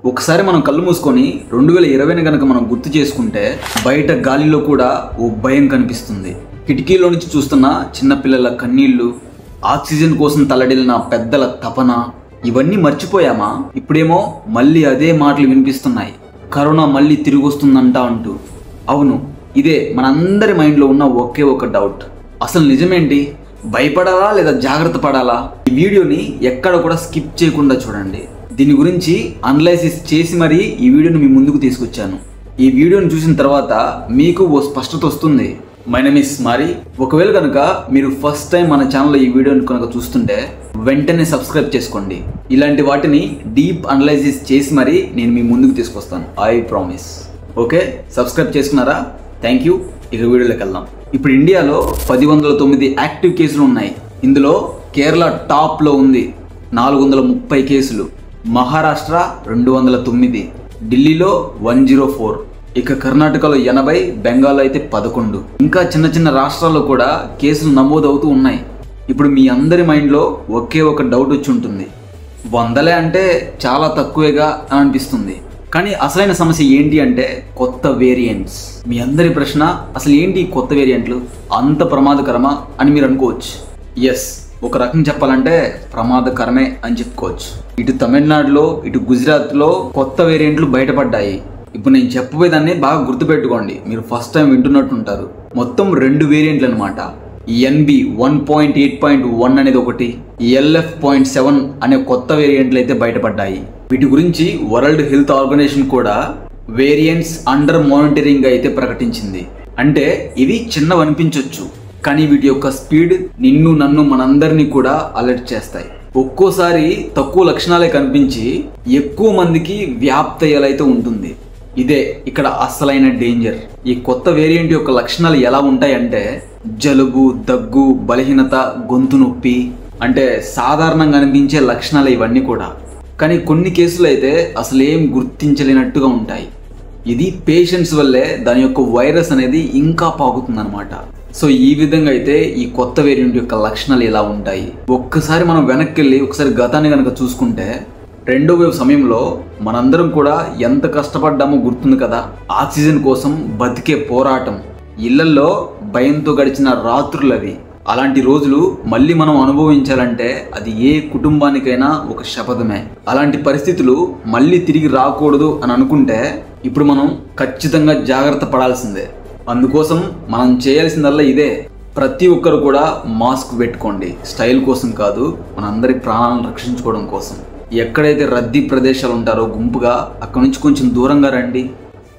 ఒకసారి మనం కళ్ళు మూసుకొని 2020ని కనుక మనం గుర్తు చేసుకుంటే బయట గాలిలో కూడా ఓ భయం కనిపిస్తుంది. కిటికీలో నుంచి చూస్తున్న చిన్నపిల్లల కన్నీళ్లు, ఆక్సిజన్ కోసం తల్లడిల్లిన పెద్దల తపన, ఇవన్నీ మర్చిపోయామా? ఇప్పుడేమో మళ్ళీ అదే మాటలు వినిపిస్తున్నాయి, కరోనా మళ్ళీ తిరిగి వస్తుందంట అంటూ. అవును, ఇదే మనందరి మైండ్లో ఉన్న ఒకే ఒక డౌట్. అసలు నిజమేంటి? భయపడాలా లేదా జాగ్రత్త పడాలా? ఈ వీడియోని ఎక్కడ కూడా స్కిప్ చేయకుండా చూడండి. దీని గురించి అనలైసిస్ చేసి మరీ ఈ వీడియోని మీ ముందుకు తీసుకొచ్చాను. ఈ వీడియోని చూసిన తర్వాత మీకు ఓ స్పష్టత వస్తుంది. మై నేమ్ ఇస్ మారి. ఒకవేళ కనుక మీరు ఫస్ట్ టైం మన ఛానల్లో ఈ వీడియోని కనుక చూస్తుంటే వెంటనే సబ్స్క్రైబ్ చేసుకోండి. ఇలాంటి వాటిని డీప్ అనలైసిస్ చేసి మరీ నేను మీ ముందుకు తీసుకొస్తాను, ఐ ప్రామిస్. ఓకే, సబ్స్క్రైబ్ చేసుకున్నారా? Thank you. ఇక వీడియోలోకి వెళ్దాం. ఇప్పుడు ఇండియాలో 1009 యాక్టివ్ కేసులు ఉన్నాయి. ఇందులో కేరళ టాప్లో ఉంది, 430 కేసులు. మహారాష్ట్ర 209, ఢిల్లీలో 104, ఇక కర్ణాటకలో 80, బెంగాల్లో అయితే 11. ఇంకా చిన్న చిన్న రాష్ట్రాల్లో కూడా కేసులు నమోదవుతూ ఉన్నాయి. ఇప్పుడు మీ అందరి మైండ్లో ఒకే ఒక డౌట్ వచ్చి ఉంటుంది, 100 అంటే చాలా తక్కువేగా అని అనిపిస్తుంది. కానీ అసలైన సమస్య ఏంటి అంటే కొత్త వేరియంట్స్. మీ అందరి ప్రశ్న, అసలు ఏంటి కొత్త వేరియంట్లు, అంత ప్రమాదకరమా అని మీరు అనుకోవచ్చు. ఎస్, ఒక రకం చెప్పాలంటే ప్రమాదకరమే అని చెప్పుకోవచ్చు. ఇటు తమిళనాడులో, ఇటు గుజరాత్లో కొత్త వేరియంట్లు బయటపడ్డాయి. ఇప్పుడు నేను చెప్పబోయేదాన్ని బాగా గుర్తుపెట్టుకోండి, మీరు ఫస్ట్ టైం వింటున్నట్టుంటారు. మొత్తం 2 వేరియంట్లు అనమాట. NB 1.8.1 అనేది ఒకటి, LF.7 అనే కొత్త వేరియంట్లు అయితే బయటపడ్డాయి. వీటి గురించి వరల్డ్ హెల్త్ ఆర్గనైజేషన్ కూడా వేరియంట్స్ అండర్ మానిటరింగ్ అయితే ప్రకటించింది. అంటే ఇవి చిన్నవి అనిపించవచ్చు, కానీ వీటి యొక్క స్పీడ్ నిన్ను నన్ను మనందరినీ కూడా అలర్ట్ చేస్తాయి. ఒక్కోసారి తక్కువ లక్షణాలే కనిపించి ఎక్కువ మందికి వ్యాప్తి అయ్యేలైతే ఉంటుంది. ఇదే ఇక్కడ అసలైన డేంజర్. ఈ కొత్త వేరియంట్ యొక్క లక్షణాలు ఎలా ఉంటాయంటే జలుబు, దగ్గు, బలహీనత, గొంతు నొప్పి, అంటే సాధారణంగా అనిపించే లక్షణాలు ఇవన్నీ కూడా. కానీ కొన్ని కేసులు అయితే అసలు ఏం గుర్తించలేనట్టుగా ఉంటాయి. ఇది పేషెంట్స్ వల్లే దాని యొక్క వైరస్ అనేది ఇంకా పాకుతుందన్నమాట. సో ఈ విధంగా అయితే ఈ కొత్త వేరియంట్ యొక్క లక్షణాలు ఎలా ఉంటాయి. ఒక్కసారి మనం వెనక్కి వెళ్ళి ఒకసారి గతాన్ని కనుక చూసుకుంటే, 2వ వేవ్ సమయంలో మనందరం కూడా ఎంత కష్టపడ్డామో గుర్తుంది కదా. ఆక్సిజన్ కోసం బతికే పోరాటం, ఇళ్లల్లో భయంతో గడిచిన రాత్రులు అవి. అలాంటి రోజులు మళ్ళీ మనం అనుభవించాలంటే అది ఏ కుటుంబానికైనా ఒక శపథమే. అలాంటి పరిస్థితులు మళ్ళీ తిరిగి రాకూడదు అని అనుకుంటే ఇప్పుడు మనం ఖచ్చితంగా జాగ్రత్త పడాల్సిందే. అందుకోసం మనం చేయాల్సిందల్లా ఇదే, ప్రతి ఒక్కరు కూడా మాస్క్ పెట్టుకోండి. స్టైల్ కోసం కాదు, మనందరి ప్రాణాలను రక్షించుకోవడం కోసం. ఎక్కడైతే రద్దీ ప్రదేశాలు ఉంటారో గుంపుగా, అక్కడి నుంచి కొంచెం దూరంగా రండి.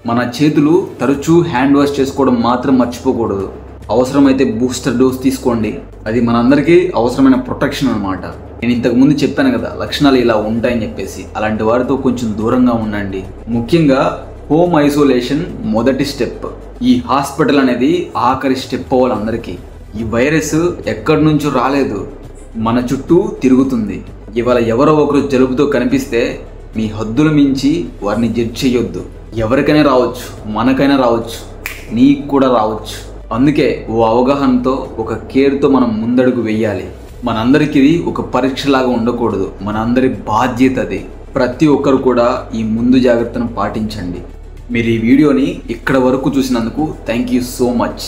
మన చేతులు తరచూ హ్యాండ్ వాష్ చేసుకోవడం మాత్రం మర్చిపోకూడదు. అవసరమైతే బూస్టర్ డోస్ తీసుకోండి, అది మనందరికీ అవసరమైన ప్రొటెక్షన్ అనమాట. నేను ఇంతకుముందు చెప్పాను కదా లక్షణాలు ఇలా ఉంటాయని చెప్పేసి, అలాంటి వారితో కొంచెం దూరంగా ఉండండి. ముఖ్యంగా హోమ్ ఐసోలేషన్ మొదటి స్టెప్. ఈ హాస్పిటల్ అనేది ఆఖరి స్టెప్ అవ్వాలి అందరికీ. ఈ వైరస్ ఎక్కడి నుంచో రాలేదు, మన చుట్టూ తిరుగుతుంది. ఇవాళ ఎవరో ఒకరు జలుబుతో కనిపిస్తే మీ హద్దులు మించి వారిని జడ్జ్ చేయొద్దు. ఎవరికైనా రావచ్చు, మనకైనా రావచ్చు, నీకు కూడా రావచ్చు. అందుకే ఓ అవగాహనతో, ఒక కేర్తో మనం ముందడుగు వెయ్యాలి. మనందరికీ ఇది ఒక పరీక్షలాగా ఉండకూడదు, మనందరి బాధ్యత అది. ప్రతి ఒక్కరు కూడా ఈ ముందు జాగ్రత్తను పాటించండి. మీరు ఈ వీడియోని ఇక్కడ వరకు చూసినందుకు థ్యాంక్ యూ సో మచ్.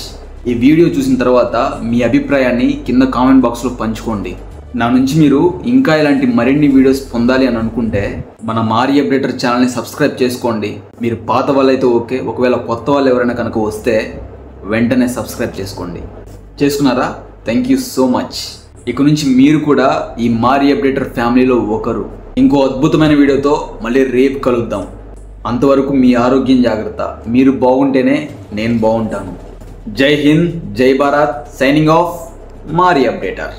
ఈ వీడియో చూసిన తర్వాత మీ అభిప్రాయాన్ని కింద కామెంట్ బాక్స్లో పంచుకోండి. నా నుంచి మీరు ఇంకా ఇలాంటి మరిన్ని వీడియోస్ పొందాలి అని అనుకుంటే మన మారి అప్డేటర్ ఛానల్ని సబ్స్క్రైబ్ చేసుకోండి. మీరు పాత వాళ్ళైతే ఓకే, ఒకవేళ కొత్త వాళ్ళు ఎవరైనా కనుక వస్తే వెంటనే సబ్స్క్రైబ్ చేసుకోండి. చేసుకున్నారా? Thank you so much. ఇక నుంచి మీరు కూడా ఈ మారి అప్డేటర్ ఫ్యామిలీలో ఒకరు. ఇంకో అద్భుతమైన వీడియోతో మళ్ళీ రేపు కలుద్దాం. అంతవరకు మీ ఆరోగ్యం జాగ్రత్త. మీరు బాగుంటేనే నేను బాగుంటాను. జై హింద్, జై భారత్. సైనింగ్ ఆఫ్, మారి అప్డేటర్.